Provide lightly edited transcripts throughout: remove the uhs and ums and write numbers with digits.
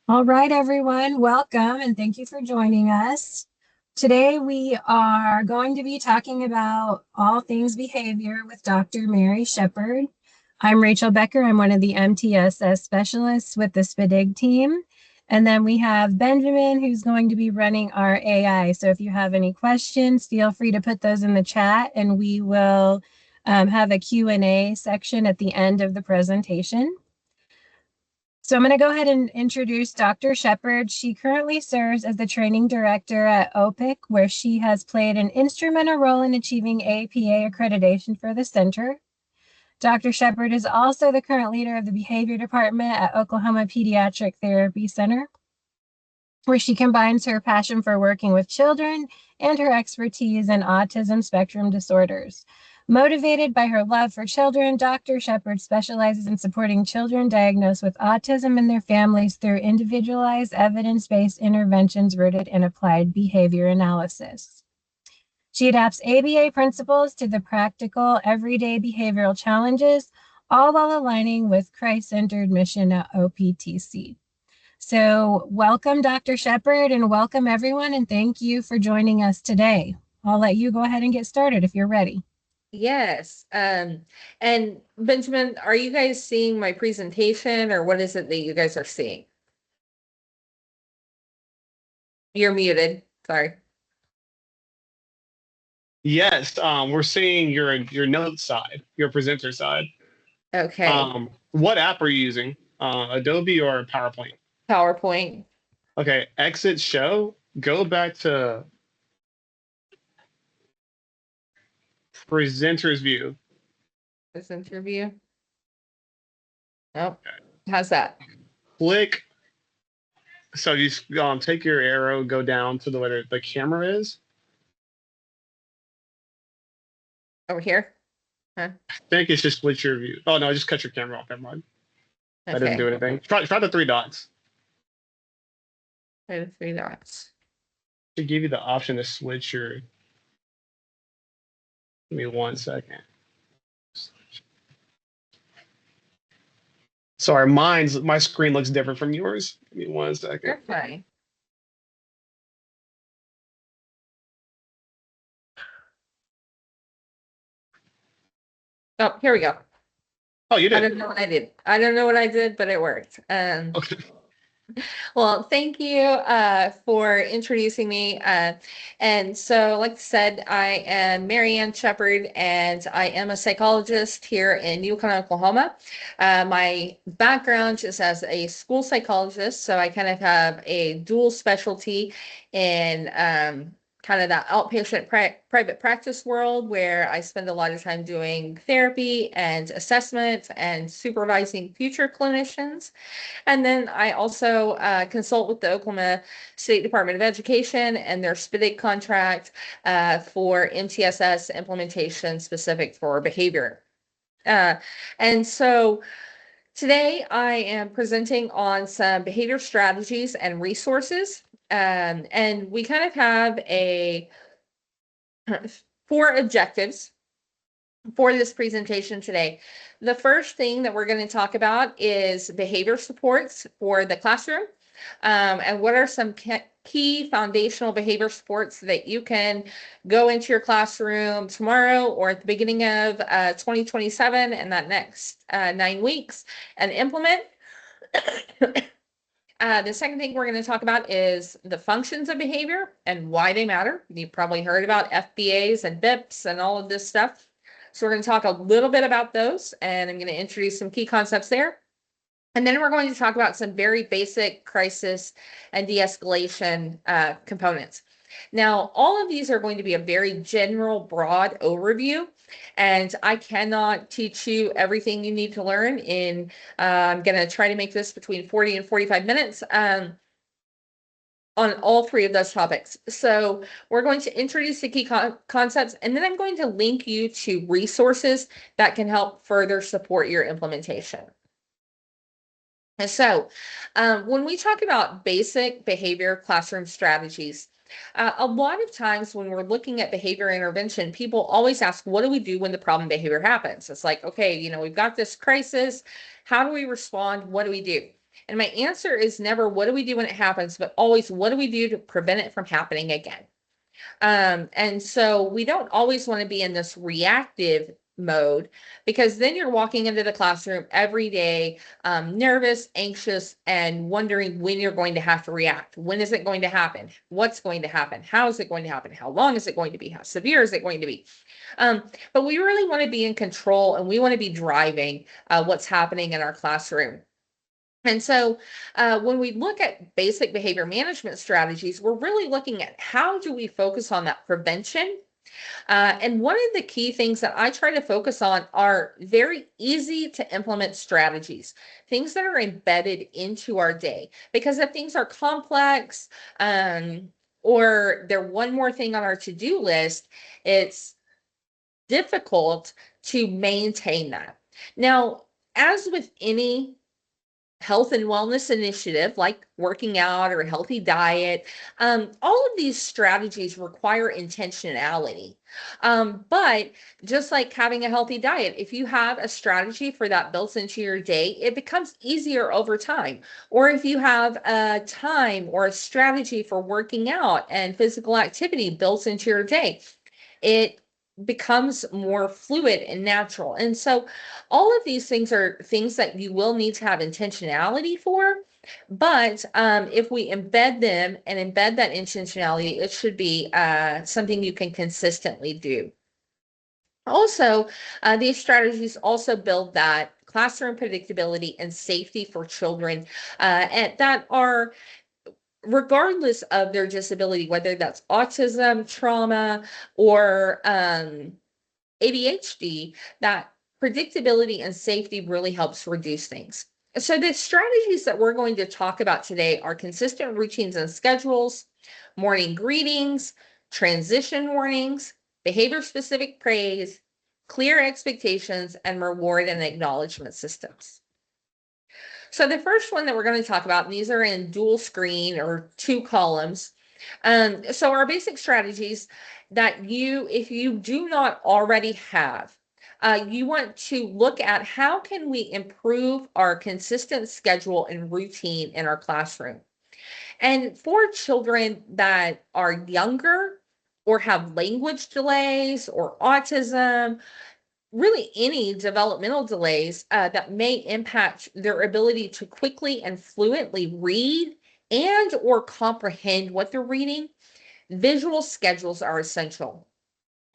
All right, everyone, welcome and thank you for joining us. Today we are going to be talking about all things behavior with Dr. Mary Shepard. I'm Rachel Becker. I'm one of the MTSS specialists with the SPIDIG team. And then we have Benjamin, who's going to be running our AI. So if you have any questions, feel free to put those in the chat and we will have a Q&A section at the end of the presentation. So I'm going to go ahead and introduce Dr. Shepard. She currently serves as the training director at OPIC, where she has played an instrumental role in achieving APA accreditation for the center. Dr. Shepard is also the current leader of the behavior department at Oklahoma Pediatric Therapy Center, where she combines her passion for working with children and her expertise in autism spectrum disorders. Motivated by her love for children, Dr. Shepard specializes in supporting children diagnosed with autism and their families through individualized, evidence-based interventions rooted in applied behavior analysis. She adapts ABA principles to the practical, everyday behavioral challenges, all while aligning with Christ-centered mission at OPTC. So welcome, Dr. Shepard, and welcome everyone, and thank you for joining us today. I'll let you go ahead and get started if you're ready. Yes. And Benjamin, are you guys seeing my presentation or what is it that you guys are seeing? You're muted. Sorry. Yes, we're seeing your note side, your presenter side. Okay. What app are you using? Adobe or PowerPoint? PowerPoint. Okay, exit show, go back to presenter's view. This interview. Oh, how's that? Click. So you take your arrow, go down to the way the camera is. Over here? Huh? I think it's just switch your view. Oh no, just cut your camera off. Never mind. That doesn't do anything. Try the three dots. Try the three dots. To give you the option to switch your. Give me 1 second. Sorry, my screen looks different from yours. Give me 1 second. You're fine. Oh, here we go. Oh, you did. I don't know what I did. I don't know what I did, but it worked. Okay. Well, thank you for introducing me. And so, like I said, I am Mary Ann Shepard, and I am a psychologist here in Yukon, Oklahoma. My background is as a school psychologist, so I kind of have a dual specialty in kind of that outpatient private practice world where I spend a lot of time doing therapy and assessment and supervising future clinicians. And then I also consult with the Oklahoma State Department of Education and their SPIDIG contract for MTSS implementation specific for behavior. And so today I am presenting on some behavior strategies and resources. And we kind of have a 4 objectives for this presentation today. The first thing that we're going to talk about is behavior supports for the classroom. And what are some key foundational behavior supports that you can go into your classroom tomorrow or at the beginning of 2027 and that next 9 weeks and implement. The second thing we're going to talk about is the functions of behavior and why they matter. You've probably heard about FBAs and BIPs and all of this stuff. So we're going to talk a little bit about those, and I'm going to introduce some key concepts there. And then we're going to talk about some very basic crisis and de-escalation components. Now, all of these are going to be a very general, broad overview, and I cannot teach you everything you need to learn in, I'm going to try to make this between 40 and 45 minutes. On all 3 of those topics. So we're going to introduce the key concepts, and then I'm going to link you to resources that can help further support your implementation. And so when we talk about basic behavior classroom strategies, a lot of times when we're looking at behavior intervention, people always ask, what do we do when the problem behavior happens? It's like, okay, we've got this crisis. How do we respond? What do we do? And my answer is never, what do we do when it happens, but always, what do we do to prevent it from happening again? And so we don't always want to be in this reactive mode, because then you're walking into the classroom every day, nervous, anxious, and wondering when you're going to have to react. When is it going to happen? What's going to happen? How is it going to happen? How long is it going to be? How severe is it going to be? But we really want to be in control, and we want to be driving what's happening in our classroom. And so when we look at basic behavior management strategies, we're really looking at how do we focus on that prevention. And one of the key things that I try to focus on are very easy to implement strategies, things that are embedded into our day. Because if things are complex, or they're one more thing on our to-do list, it's difficult to maintain that. Now, as with any health and wellness initiative like working out or a healthy diet, all of these strategies require intentionality. But just like having a healthy diet, if you have a strategy for that built into your day, it becomes easier over time. Or if you have a time or a strategy for working out and physical activity built into your day, it becomes more fluid and natural. And so all of these things are things that you will need to have intentionality for. But if we embed them and embed that intentionality, it should be something you can consistently do. Also, these strategies also build that classroom predictability and safety for children, and that are, regardless of their disability, whether that's autism, trauma, or ADHD, that predictability and safety really helps reduce things. So the strategies that we're going to talk about today are consistent routines and schedules, morning greetings, transition warnings, behavior-specific praise, clear expectations, and reward and acknowledgement systems. So the first one that we're going to talk about, and these are in dual screen or 2 columns. So our basic strategies that if you do not already have, you want to look at how can we improve our consistent schedule and routine in our classroom. And for children that are younger or have language delays or autism, really any developmental delays that may impact their ability to quickly and fluently read and or comprehend what they're reading, visual schedules are essential.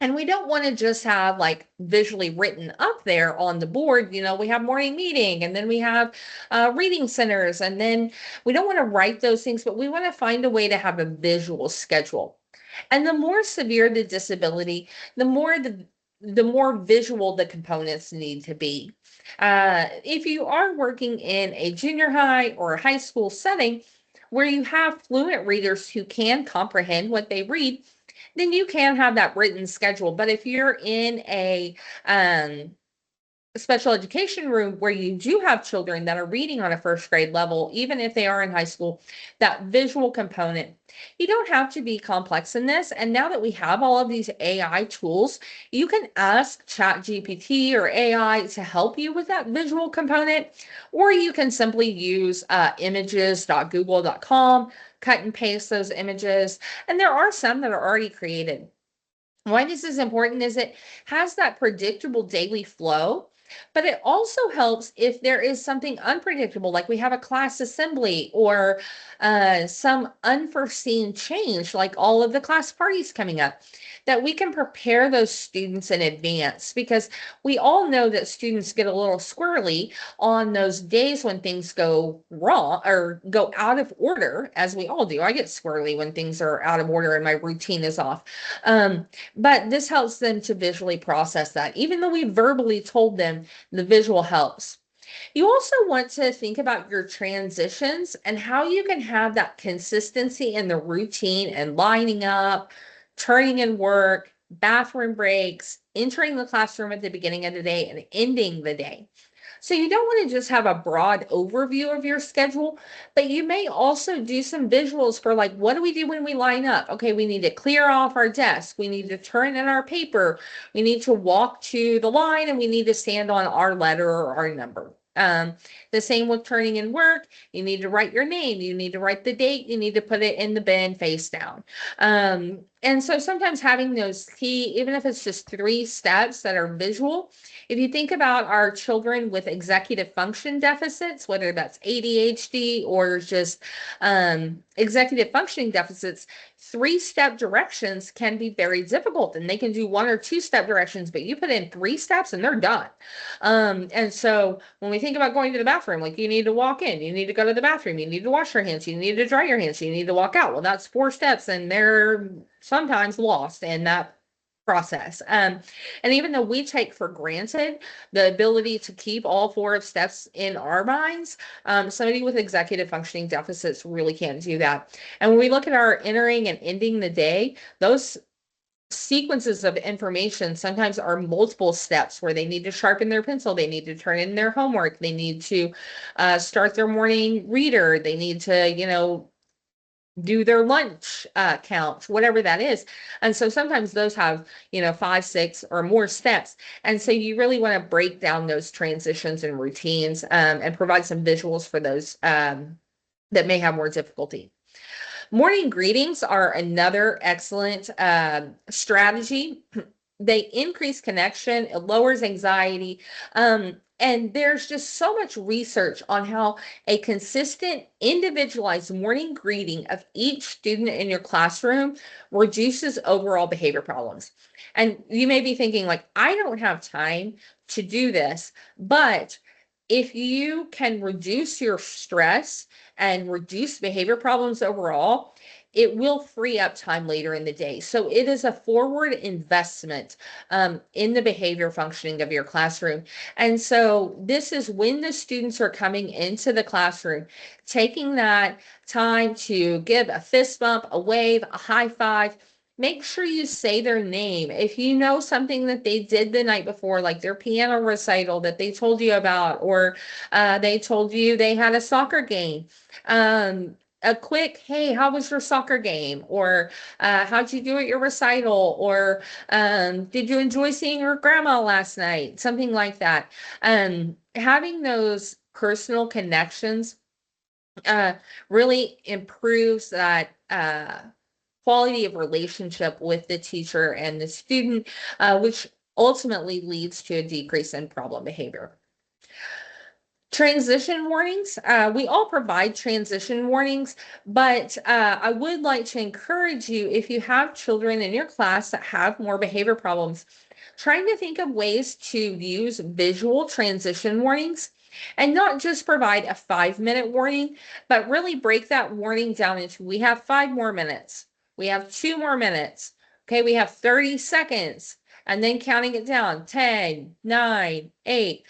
And we don't want to just have like visually written up there on the board. We have morning meeting, and then we have reading centers, and then we don't want to write those things, but we want to find a way to have a visual schedule. And the more severe the disability, the more visual the components need to be. If you are working in a junior high or a high school setting where you have fluent readers who can comprehend what they read, then you can have that written schedule. But if you're in a special education room where you do have children that are reading on a first grade level, even if they are in high school, that visual component, you don't have to be complex in this. And now that we have all of these AI tools, you can ask ChatGPT or AI to help you with that visual component, or you can simply use images.google.com, cut and paste those images. And there are some that are already created. Why this is important is it has that predictable daily flow, but it also helps if there is something unpredictable, like we have a class assembly or some unforeseen change, like all of the class parties coming up, that we can prepare those students in advance, because we all know that students get a little squirrely on those days when things go wrong or go out of order, as we all do. I get squirrely when things are out of order and my routine is off. But this helps them to visually process that. Even though we verbally told them, the visual helps. You also want to think about your transitions and how you can have that consistency in the routine and lining up, turning in work, bathroom breaks, entering the classroom at the beginning of the day, and ending the day. So you don't want to just have a broad overview of your schedule, but you may also do some visuals for, like, what do we do when we line up? Okay, we need to clear off our desk. We need to turn in our paper. We need to walk to the line, and we need to stand on our letter or our number. The same with turning in work. You need to write your name. You need to write the date. You need to put it in the bin face down. And so sometimes having those key, even if it's just 3 steps that are visual, if you think about our children with executive function deficits, whether that's ADHD or just executive functioning deficits, 3-step directions can be very difficult, and they can do 1 or 2-step directions, but you put in 3 steps and they're done. And so when we think about going to the bathroom, like you need to walk in, you need to go to the bathroom, you need to wash your hands, you need to dry your hands, you need to walk out. Well, that's 4 steps, and they're sometimes lost in that process. And even though we take for granted the ability to keep all 4 steps in our minds, somebody with executive functioning deficits really can't do that. And when we look at our entering and ending the day, those sequences of information sometimes are multiple steps where they need to sharpen their pencil, they need to turn in their homework, they need to start their morning reader, they need to do their lunch count, whatever that is. And so sometimes those have 5, 6 or more steps, and so you really want to break down those transitions and routines, and provide some visuals for those that may have more difficulty. Morning greetings are another excellent strategy. They increase connection, it lowers anxiety, and there's just so much research on how a consistent, individualized morning greeting of each student in your classroom reduces overall behavior problems. And you may be thinking, like, I don't have time to do this, but if you can reduce your stress and reduce behavior problems overall, it will free up time later in the day. So it is a forward investment in the behavior functioning of your classroom. And so this is when the students are coming into the classroom, taking that time to give a fist bump, a wave, a high five. Make sure you say their name. If you know something that they did the night before, like their piano recital that they told you about, or they told you they had a soccer game, a quick, hey, how was your soccer game? Or how'd you do at your recital? Or did you enjoy seeing your grandma last night? Something like that. Having those personal connections really improves that quality of relationship with the teacher and the student, which ultimately leads to a decrease in problem behavior. Transition warnings. We all provide transition warnings, but I would like to encourage you, if you have children in your class that have more behavior problems, trying to think of ways to use visual transition warnings, and not just provide a 5-minute warning, but really break that warning down into, we have 5 more minutes. We have 2 more minutes. Okay, we have 30 seconds. And then counting it down, 10, 9, 8.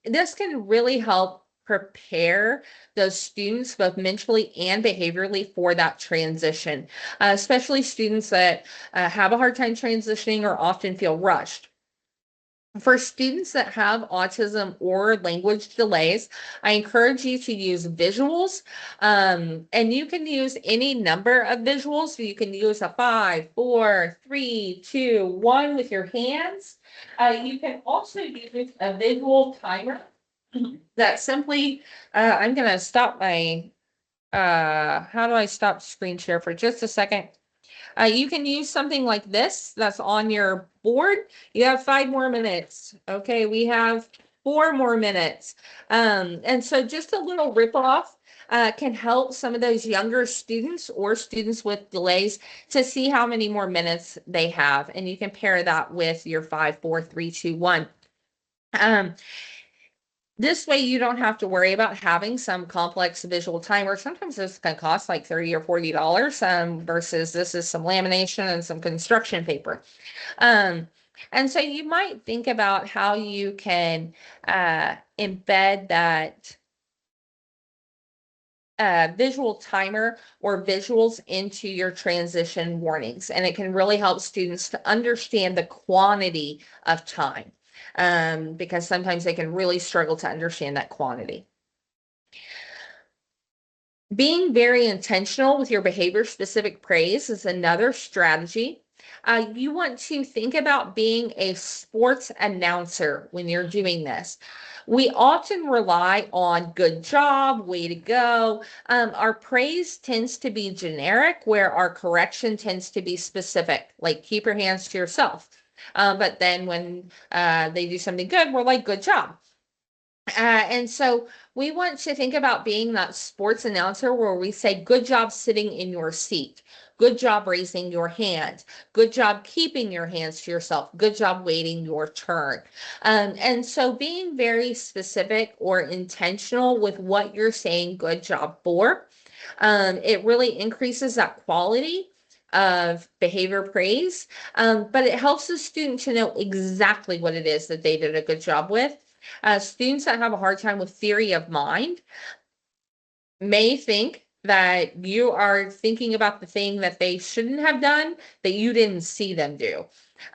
This can really help prepare those students both mentally and behaviorally for that transition, especially students that have a hard time transitioning or often feel rushed. For students that have autism or language delays, I encourage you to use visuals, and you can use any number of visuals. So you can use a 5, 4, 3, 2, 1 with your hands. You can also use a visual timer that simply, I'm going to stop my, how do I stop screen share for just a second? You can use something like this that's on your board. You have 5 more minutes. Okay, we have 4 more minutes. And so just a little rip off can help some of those younger students or students with delays to see how many more minutes they have. And you can pair that with your 5, 4, 3, 2, 1. This way you don't have to worry about having some complex visual timer. Sometimes this can cost like $30 or $40 versus this is some lamination and some construction paper. And so you might think about how you can embed that visual timer or visuals into your transition warnings. And it can really help students to understand the quantity of time. Because sometimes they can really struggle to understand that quantity. Being very intentional with your behavior specific praise is another strategy. You want to think about being a sports announcer when you're doing this. We often rely on good job, way to go. Our praise tends to be generic, where our correction tends to be specific, like keep your hands to yourself. But then when they do something good, we're like, good job. And so we want to think about being that sports announcer where we say, good job sitting in your seat. Good job raising your hand. Good job keeping your hands to yourself. Good job waiting your turn. And so being very specific or intentional with what you're saying good job for, it really increases that quality of behavior praise, but it helps the student to know exactly what it is that they did a good job with. Students that have a hard time with theory of mind may think that you are thinking about the thing that they shouldn't have done that you didn't see them do.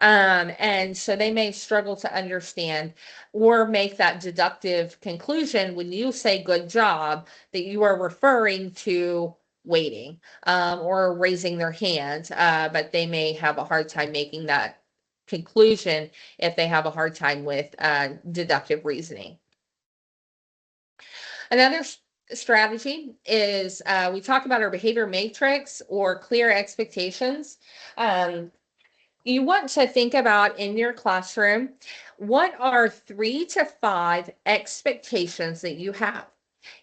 And so they may struggle to understand or make that deductive conclusion when you say good job that you are referring to waiting or raising their hand, but they may have a hard time making that conclusion if they have a hard time with deductive reasoning. Another strategy is we talk about our behavior matrix or clear expectations. You want to think about in your classroom, what are 3 to 5 expectations that you have?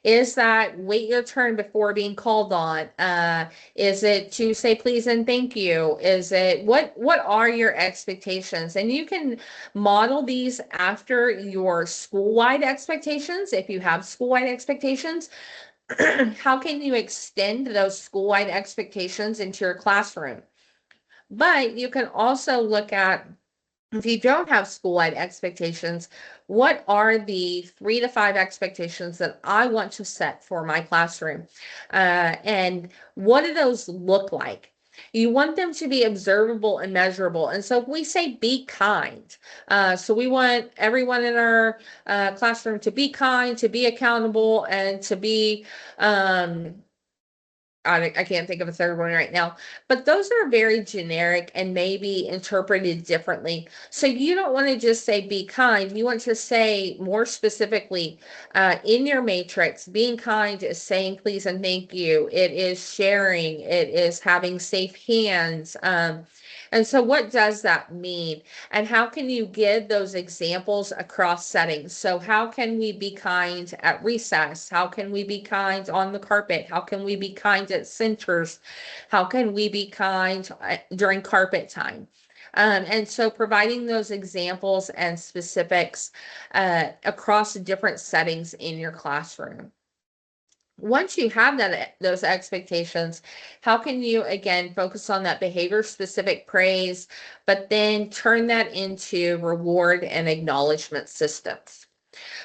Is that wait your turn before being called on? Is it to say please and thank you? Is it what are your expectations? And you can model these after your school-wide expectations. If you have school-wide expectations, how can you extend those school-wide expectations into your classroom? But you can also look at, if you don't have school-wide expectations, what are the 3 to 5 expectations that I want to set for my classroom? And what do those look like? You want them to be observable and measurable. And so if we say be kind, so we want everyone in our classroom to be kind, to be accountable, and to be I can't think of a third one right now, but those are very generic and maybe interpreted differently. So you don't want to just say be kind. You want to say more specifically in your matrix, being kind is saying please and thank you. It is sharing. It is having safe hands. And so what does that mean? And how can you give those examples across settings? So how can we be kind at recess? How can we be kind on the carpet? How can we be kind at centers? How can we be kind during carpet time? And so providing those examples and specifics across different settings in your classroom. Once you have those expectations, how can you again focus on that behavior specific praise, but then turn that into reward and acknowledgement systems?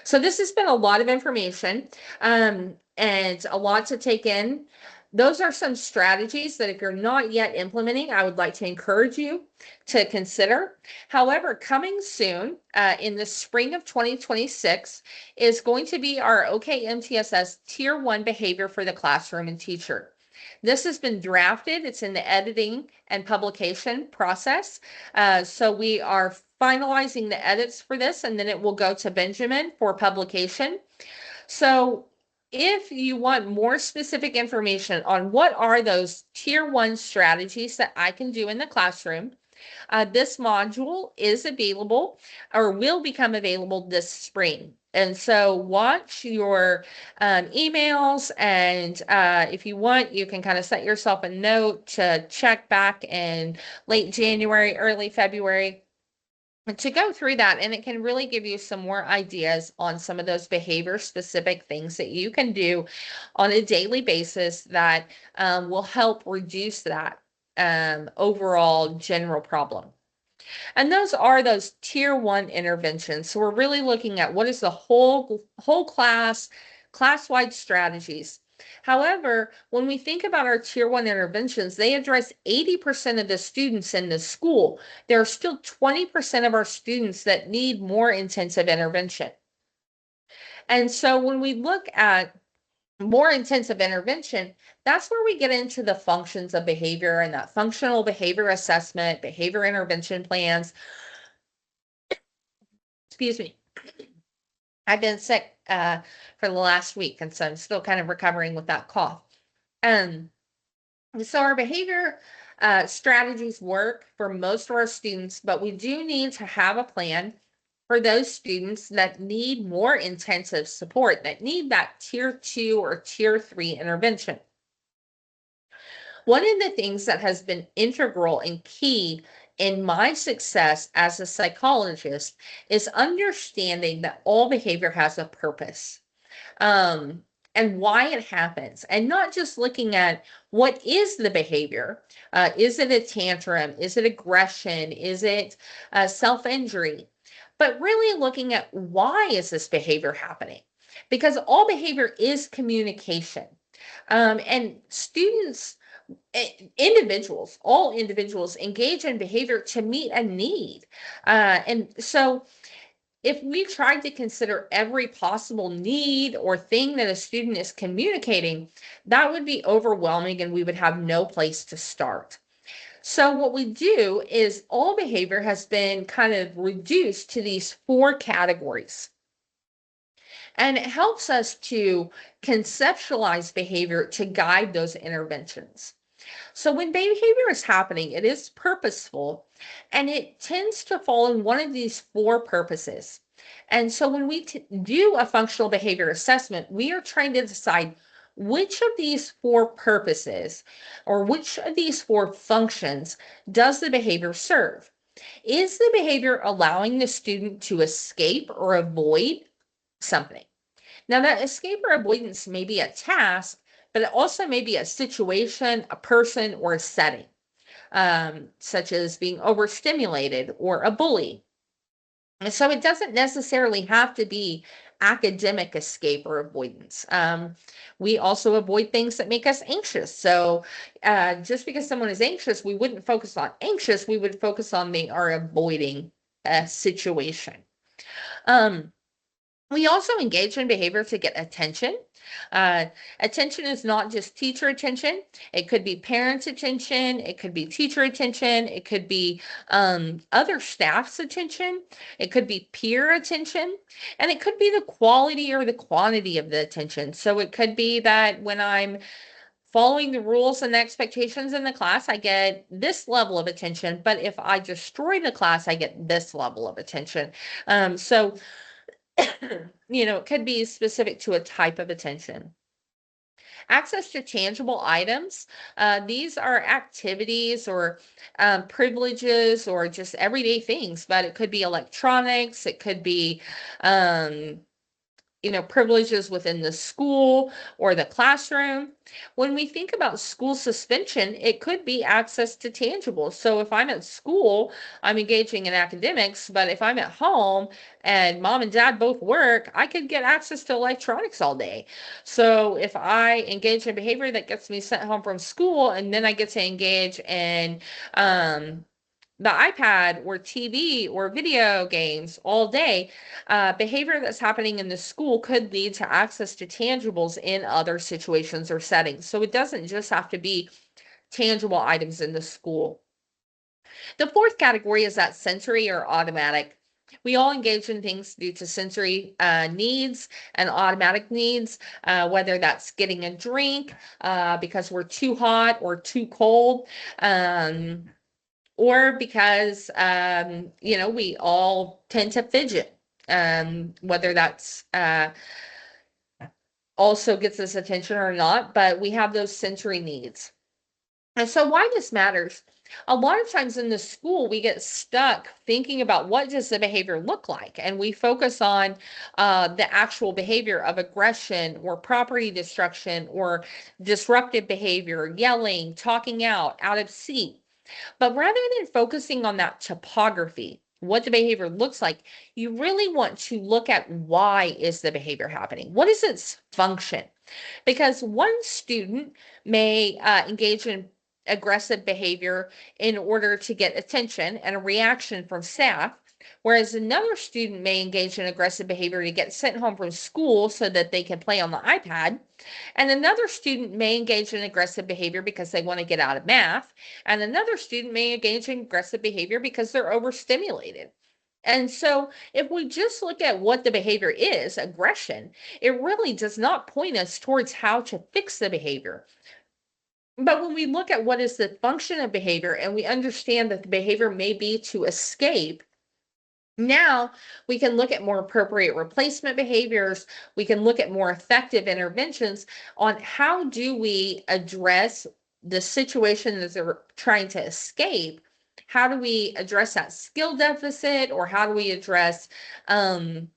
So this has been a lot of information and a lot to take in. Those are some strategies that if you're not yet implementing, I would like to encourage you to consider. However, coming soon in the spring of 2026 is going to be our OKMTSS Tier 1 behavior for the classroom and teacher. This has been drafted. It's in the editing and publication process. So we are finalizing the edits for this, and then it will go to Benjamin for publication. So if you want more specific information on what are those tier 1 strategies that I can do in the classroom, this module is available or will become available this spring. And so watch your emails, and if you want, you can kind of set yourself a note to check back in late January, early February to go through that, and it can really give you some more ideas on some of those behavior specific things that you can do on a daily basis that will help reduce that overall general problem. And those are those tier 1 interventions. So we're really looking at what is the whole class-wide strategies. However, when we think about our tier 1 interventions, they address 80% of the students in the school. There are still 20% of our students that need more intensive intervention. And so when we look at more intensive intervention, that's where we get into the functions of behavior and that functional behavior assessment, behavior intervention plans. Excuse me. I've been sick for the last week, and so I'm still kind of recovering with that cough. Um, so our behavior strategies work for most of our students, but we do need to have a plan for those students that need more intensive support, that need that tier 2 or tier 3 intervention. One of the things that has been integral and key in my success as a psychologist is understanding that all behavior has a purpose. And why it happens, and not just looking at what is the behavior. Is it a tantrum? Is it aggression? Is it self-injury? But really looking at why is this behavior happening? Because all behavior is communication. And students, individuals, all individuals engage in behavior to meet a need. And so if we tried to consider every possible need or thing that a student is communicating, that would be overwhelming and we would have no place to start. So what we do is all behavior has been kind of reduced to these 4 categories. And it helps us to conceptualize behavior to guide those interventions. So when behavior is happening, it is purposeful and it tends to fall in one of these 4 purposes. And so when we do a functional behavior assessment, we are trying to decide which of these 4 purposes or which of these 4 functions does the behavior serve? Is the behavior allowing the student to escape or avoid something? Now, that escape or avoidance may be a task, but it also may be a situation, a person, or a setting, such as being overstimulated or a bully. And so it doesn't necessarily have to be academic escape or avoidance. We also avoid things that make us anxious. So just because someone is anxious, we wouldn't focus on anxious, we would focus on they are avoiding a situation. We also engage in behavior to get attention. Attention is not just teacher attention. It could be parents' attention. It could be teacher attention. It could be other staff's attention. It could be peer attention. And it could be the quality or the quantity of the attention. So it could be that when I'm following the rules and the expectations in the class, I get this level of attention. But if I destroy the class, I get this level of attention. So it could be specific to a type of attention. Access to tangible items. These are activities or privileges or just everyday things, but it could be electronics. It could be, privileges within the school or the classroom. When we think about school suspension, it could be access to tangibles. So if I'm at school, I'm engaging in academics, but if I'm at home and mom and dad both work, I could get access to electronics all day. So if I engage in behavior that gets me sent home from school, and then I get to engage in the iPad or TV or video games all day, behavior that's happening in the school could lead to access to tangibles in other situations or settings. So it doesn't just have to be tangible items in the school. The 4th category is that sensory or automatic. We all engage in things due to sensory needs and automatic needs, whether that's getting a drink because we're too hot or too cold. Or because, we all tend to fidget, whether that's also gets us attention or not, but we have those sensory needs. And so why this matters, a lot of times in the school, we get stuck thinking about what does the behavior look like? And we focus on the actual behavior of aggression or property destruction or disruptive behavior, yelling, talking out of seat. But rather than focusing on that topography, what the behavior looks like, you really want to look at why is the behavior happening? What is its function? Because one student may engage in aggressive behavior in order to get attention and a reaction from staff. Whereas another student may engage in aggressive behavior to get sent home from school so that they can play on the iPad. And another student may engage in aggressive behavior because they want to get out of math. And another student may engage in aggressive behavior because they're overstimulated. And so, if we just look at what the behavior is, aggression, it really does not point us towards how to fix the behavior. But when we look at what is the function of behavior and we understand that the behavior may be to escape, now we can look at more appropriate replacement behaviors. We can look at more effective interventions on how do we address the situation that they're trying to escape. How do we address that skill deficit, or how do we address the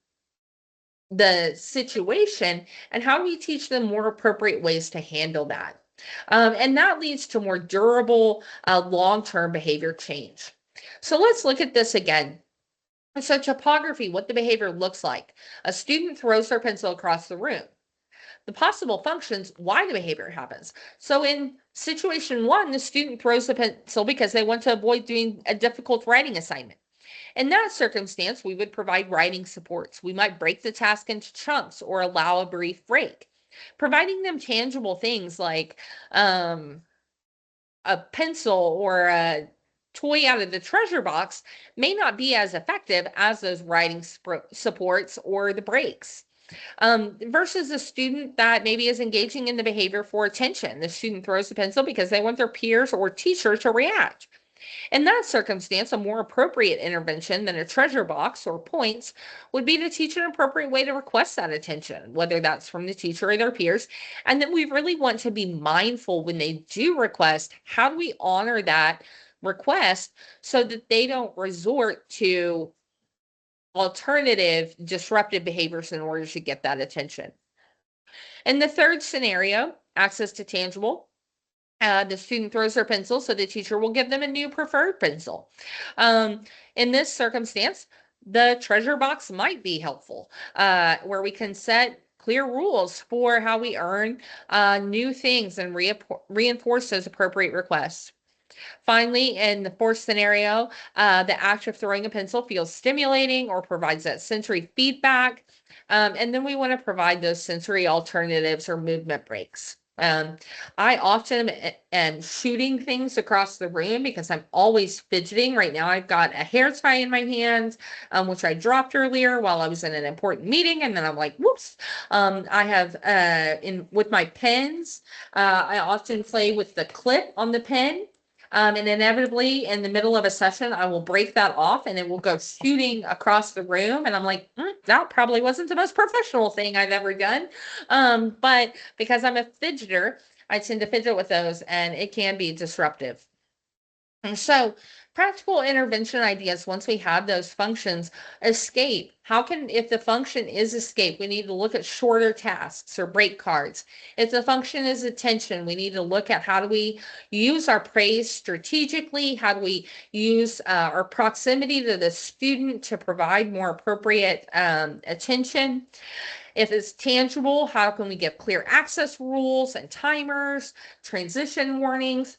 situation, and how do we teach them more appropriate ways to handle that? And that leads to more durable, long-term behavior change. So let's look at this again. So topography, what the behavior looks like. A student throws their pencil across the room. The possible functions, why the behavior happens. So in situation one, the student throws the pencil because they want to avoid doing a difficult writing assignment. In that circumstance, we would provide writing supports. We might break the task into chunks or allow a brief break. Providing them tangible things like a pencil or a toy out of the treasure box may not be as effective as those writing supports or the breaks. Versus a student that maybe is engaging in the behavior for attention. The student throws the pencil because they want their peers or teacher to react. In that circumstance, a more appropriate intervention than a treasure box or points would be to teach an appropriate way to request that attention, whether that's from the teacher or their peers. And then we really want to be mindful when they do request, how do we honor that request so that they don't resort to alternative disruptive behaviors in order to get that attention. In the third scenario, access to tangible. The student throws their pencil, so the teacher will give them a new preferred pencil. In this circumstance, the treasure box might be helpful, where we can set clear rules for how we earn new things and reinforce those appropriate requests. Finally, in the fourth scenario, the act of throwing a pencil feels stimulating or provides that sensory feedback. And then we want to provide those sensory alternatives or movement breaks. I often am shooting things across the room because I'm always fidgeting. Right now, I've got a hair tie in my hand, which I dropped earlier while I was in an important meeting, and then I'm like, whoops. I have with my pens. I often play with the clip on the pen. And inevitably, in the middle of a session, I will break that off and it will go shooting across the room. And I'm like, that probably wasn't the most professional thing I've ever done. But because I'm a fidgeter, I tend to fidget with those and it can be disruptive. And so practical intervention ideas, once we have those functions, escape. If the function is escape, we need to look at shorter tasks or break cards. If the function is attention, we need to look at how do we use our praise strategically? How do we use our proximity to the student to provide more appropriate attention? If it's tangible, how can we give clear access rules and timers, transition warnings?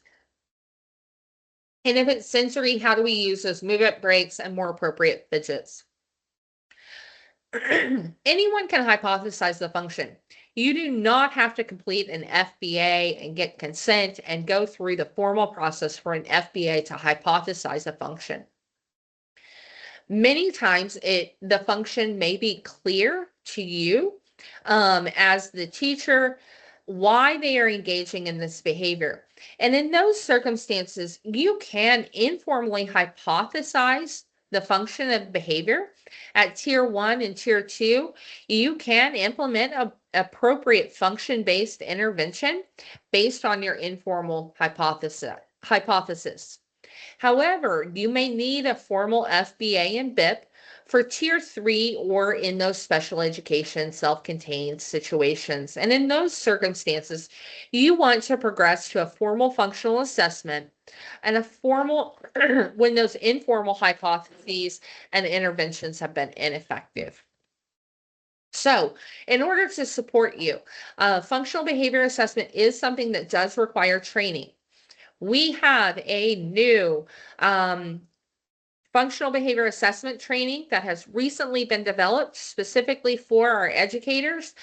And if it's sensory, how do we use those movement breaks and more appropriate fidgets? Anyone can hypothesize the function. You do not have to complete an FBA and get consent and go through the formal process for an FBA to hypothesize a function. Many times the function may be clear to you as the teacher, why they are engaging in this behavior. And in those circumstances, you can informally hypothesize the function of behavior. At tier 1 and tier 2, you can implement an appropriate function-based intervention based on your informal hypothesis. However, you may need a formal FBA and BIP for tier 3 or in those special education self-contained situations. And in those circumstances, you want to progress to a formal functional assessment and a formal when those informal hypotheses and interventions have been ineffective. So in order to support you, functional behavior assessment is something that does require training. We have a new functional behavior assessment training that has recently been developed specifically for our educators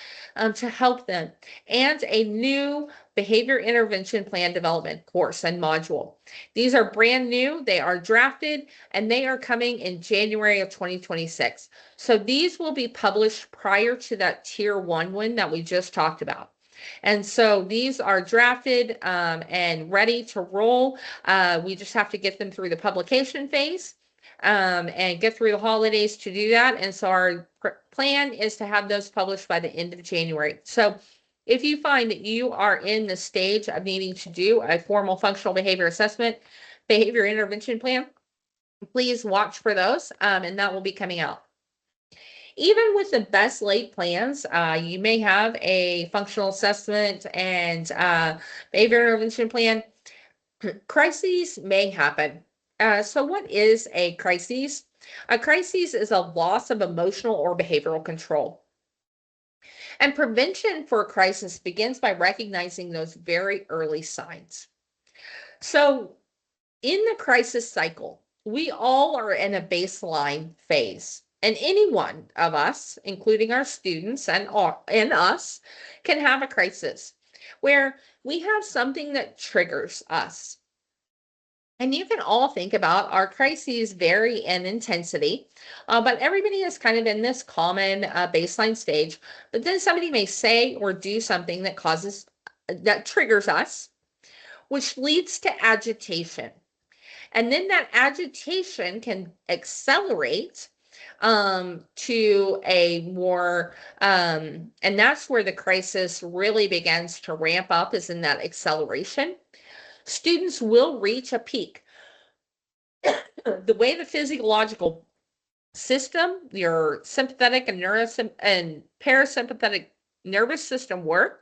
to help them, and a new behavior intervention plan development course and module. These are brand new, they are drafted, and they are coming in January of 2026. So these will be published prior to that tier 1 one that we just talked about. And so these are drafted and ready to roll. We just have to get them through the publication phase and get through the holidays to do that. And so our plan is to have those published by the end of January. So if you find that you are in the stage of needing to do a formal functional behavior assessment, behavior intervention plan, please watch for those, and that will be coming out. Even with the best laid plans, you may have a functional assessment and behavior intervention plan. Crises may happen. So what is a crisis? A crisis is a loss of emotional or behavioral control. And prevention for a crisis begins by recognizing those very early signs. So in the crisis cycle, we all are in a baseline phase. And any one of us, including our students and us, can have a crisis where we have something that triggers us. And you can all think about our crises vary in intensity, but everybody is kind of in this common baseline stage. But then somebody may say or do something that triggers us, which leads to agitation. And then that agitation can accelerate to a more, and that's where the crisis really begins to ramp up, is in that acceleration. Students will reach a peak. The way the physiological system, your sympathetic and parasympathetic nervous system work,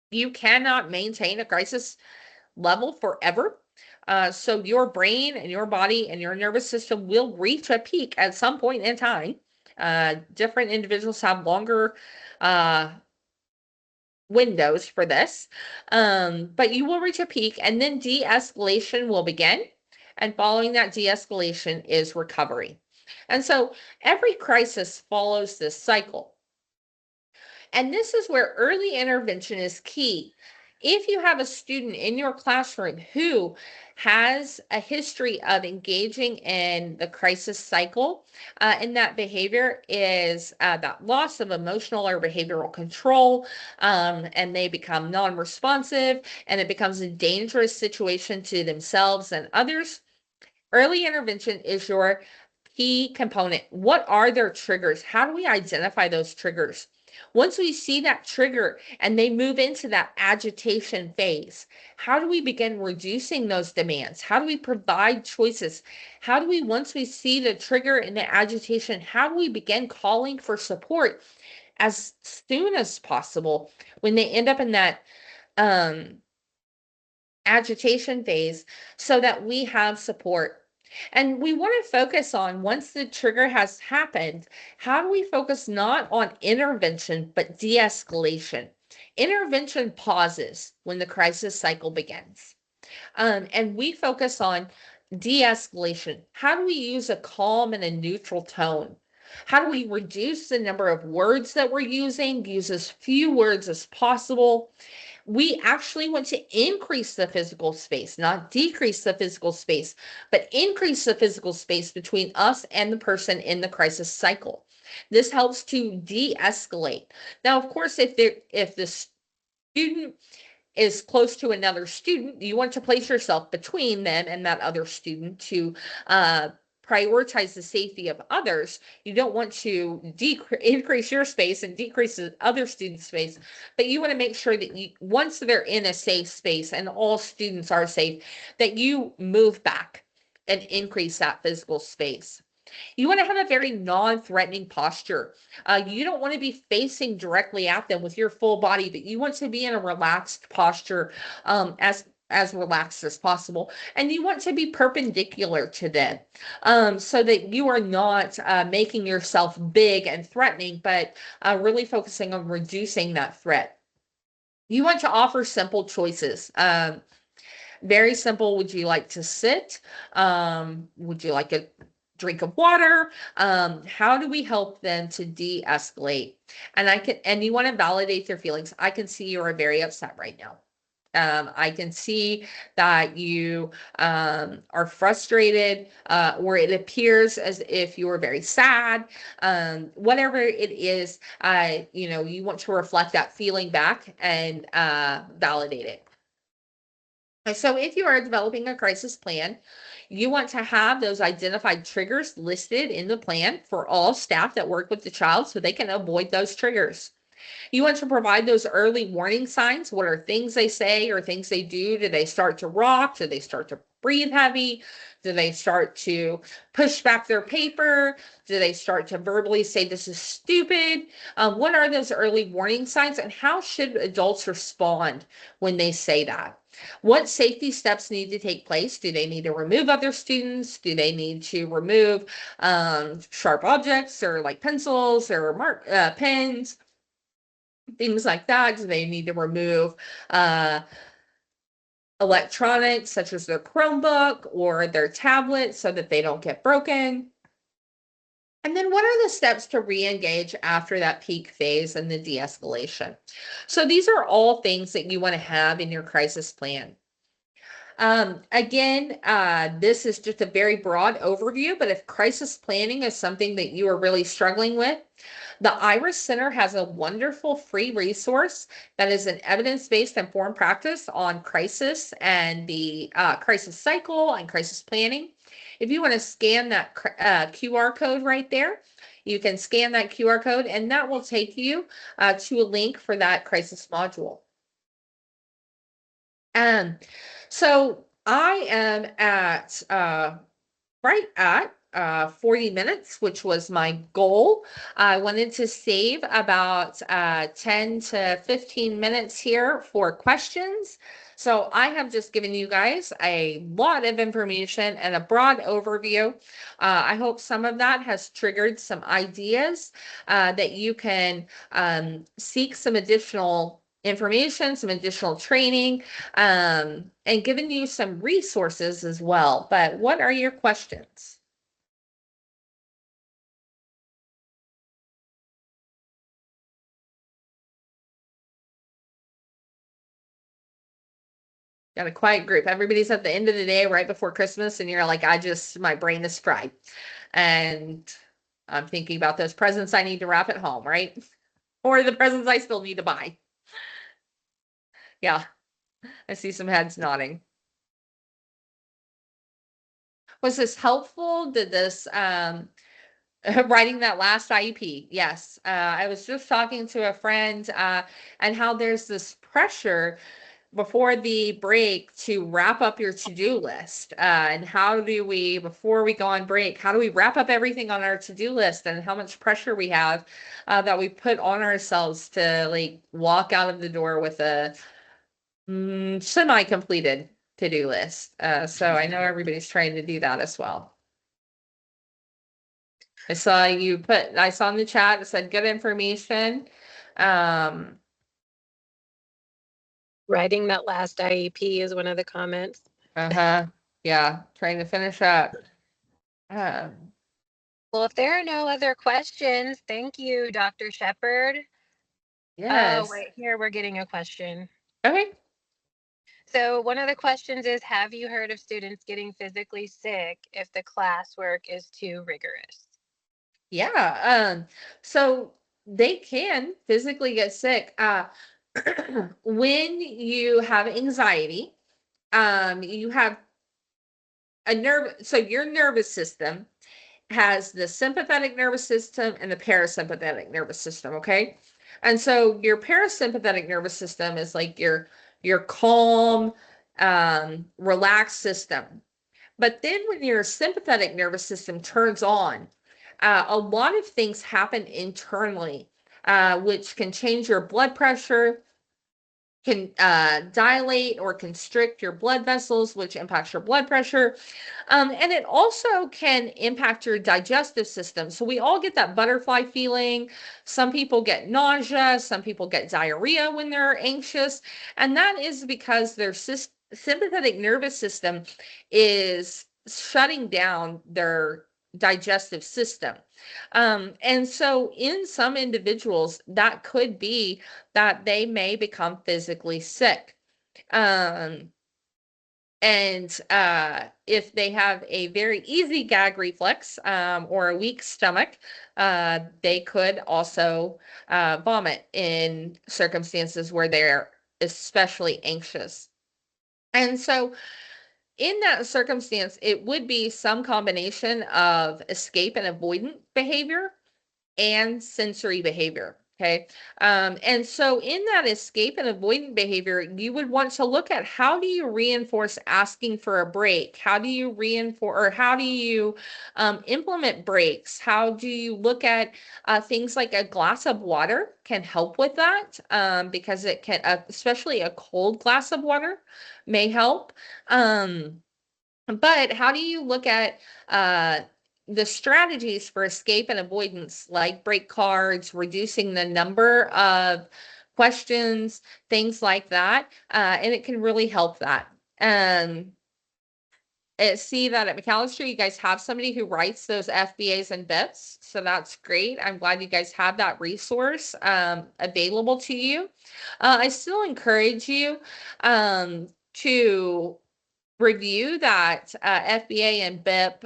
you cannot maintain a crisis level forever. So your brain and your body and your nervous system will reach a peak at some point in time. Different individuals have longer windows for this, but you will reach a peak, and then de-escalation will begin. And following that de-escalation is recovery. And so every crisis follows this cycle. And this is where early intervention is key. If you have a student in your classroom who has a history of engaging in the crisis cycle, and that behavior is that loss of emotional or behavioral control, and they become non-responsive, and it becomes a dangerous situation to themselves and others, early intervention is your key component. What are their triggers? How do we identify those triggers? Once we see that trigger and they move into that agitation phase, how do we begin reducing those demands? How do we provide choices? How do we, once we see the trigger and the agitation, how do we begin calling for support as soon as possible when they end up in that agitation phase, so that we have support? And we want to focus on, once the trigger has happened, how do we focus not on intervention, but de-escalation? Intervention pauses when the crisis cycle begins. And we focus on de-escalation. How do we use a calm and a neutral tone? How do we reduce the number of words that we're using, use as few words as possible? We actually want to increase the physical space, not decrease the physical space, but increase the physical space between us and the person in the crisis cycle. This helps to de-escalate. Now, of course, if the student is close to another student, you want to place yourself between them and that other student to prioritize the safety of others. You don't want to increase your space and decrease the other student's space, but you want to make sure that once they're in a safe space and all students are safe, that you move back and increase that physical space. You want to have a very non-threatening posture. You don't want to be facing directly at them with your full body, but you want to be in a relaxed posture, as relaxed as possible. And you want to be perpendicular to them, so that you are not making yourself big and threatening, but really focusing on reducing that threat. You want to offer simple choices. Very simple. Would you like to sit? Would you like drink of water. How do we help them to de-escalate? And you want to validate their feelings. I can see you are very upset right now. I can see that you are frustrated, or it appears as if you are very sad. Whatever it is, you want to reflect that feeling back and validate it. So if you are developing a crisis plan, you want to have those identified triggers listed in the plan for all staff that work with the child so they can avoid those triggers. You want to provide those early warning signs. What are things they say or things they do? Do they start to rock? Do they start to breathe heavy? Do they start to push back their paper? Do they start to verbally say, this is stupid? What are those early warning signs, and how should adults respond when they say that? What safety steps need to take place? Do they need to remove other students? Do they need to remove sharp objects or like pencils or pens? Things like that. Do they need to remove electronics such as their Chromebook or their tablet so that they don't get broken? And then what are the steps to re-engage after that peak phase and the de-escalation? So these are all things that you want to have in your crisis plan. Again, this is just a very broad overview, but if crisis planning is something that you are really struggling with, the Iris Center has a wonderful free resource that is an evidence-based informed practice on crisis and the crisis cycle and crisis planning. If you want to scan that QR code right there, you can scan that QR code and that will take you to a link for that crisis module. So I am at right at 40 minutes, which was my goal. I wanted to save about 10 to 15 minutes here for questions. So I have just given you guys a lot of information and a broad overview. I hope some of that has triggered some ideas that you can seek some additional information, some additional training, and given you some resources as well. But what are your questions? Got a quiet group. Everybody's at the end of the day, right before Christmas, and you're like, my brain is fried. And I'm thinking about those presents I need to wrap at home, right? Or the presents I still need to buy. Yeah, I see some heads nodding. Was this helpful? Did this writing that last IEP? Yes. I was just talking to a friend and how there's this pressure before the break to wrap up your to-do list. And how do we, before we go on break, how do we wrap up everything on our to-do list, and how much pressure we have that we put on ourselves to like walk out of the door with a semi-completed to-do list. So I know everybody's trying to do that as well. I saw in the chat, it said good information. Writing that last IEP is one of the comments. Yeah, trying to finish up. Well, if there are no other questions, thank you, Dr. Shepherd. Yes. Oh, wait, here we're getting a question. Okay. So one of the questions is, have you heard of students getting physically sick if the classwork is too rigorous? Yeah. So they can physically get sick. When you have anxiety, you have so your nervous system has the sympathetic nervous system and the parasympathetic nervous system, okay? And so your parasympathetic nervous system is like your calm, relaxed system. But then when your sympathetic nervous system turns on, a lot of things happen internally, which can change your blood pressure, can dilate or constrict your blood vessels, which impacts your blood pressure. And it also can impact your digestive system. So we all get that butterfly feeling. Some people get nausea, some people get diarrhea when they're anxious. And that is because their sympathetic nervous system is shutting down their digestive system. And so in some individuals, that could be that they may become physically sick. Um, and if they have a very easy gag reflex or a weak stomach, they could also vomit in circumstances where they're especially anxious. And so in that circumstance, it would be some combination of escape and avoidant behavior and sensory behavior. Okay. And so in that escape and avoidant behavior, you would want to look at how do you reinforce asking for a break? How do you reinforce, or how do you implement breaks? How do you look at things like a glass of water can help with that because it can, especially a cold glass of water may help. But how do you look at the strategies for escape and avoidance, like break cards, reducing the number of questions, things like that? And it can really help that. See that at Macalester, you guys have somebody who writes those FBAs and BIPs. So that's great. I'm glad you guys have that resource available to you. I still encourage you to review that FBA and BIP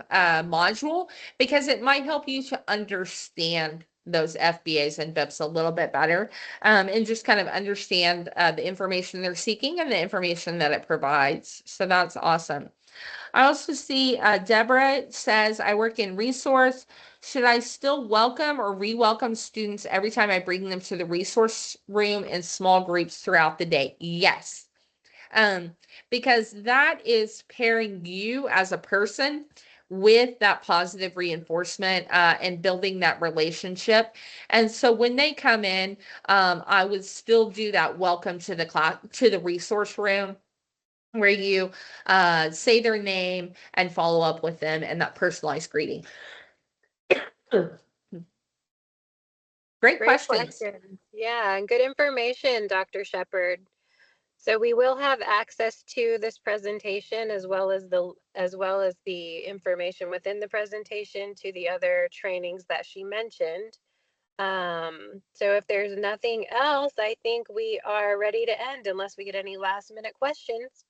module because it might help you to understand those FBAs and BIPs a little bit better and just kind of understand the information they're seeking and the information that it provides. So that's awesome. I also see Deborah says, I work in resource. Should I still welcome or re-welcome students every time I bring them to the resource room in small groups throughout the day? Yes. Because that is pairing you as a person with that positive reinforcement and building that relationship. And so when they come in, I would still do that welcome to the class, to the resource room, where you say their name and follow up with them and that personalized greeting. Great questions. Question. Yeah, and good information, Dr. Shepard. So we will have access to this presentation as well as the information within the presentation to the other trainings that she mentioned. So if there's nothing else, I think we are ready to end unless we get any last minute questions.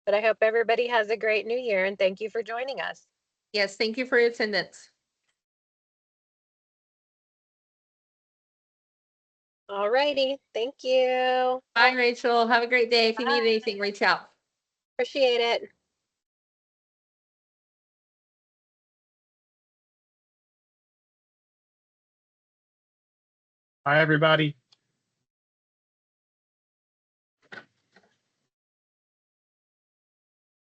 But I hope everybody has a great new year and thank you for joining us. Yes, thank you for your attendance. All righty, thank you. Bye, Rachel. Have a great day. If you need anything, reach out. Appreciate it. Bye, everybody.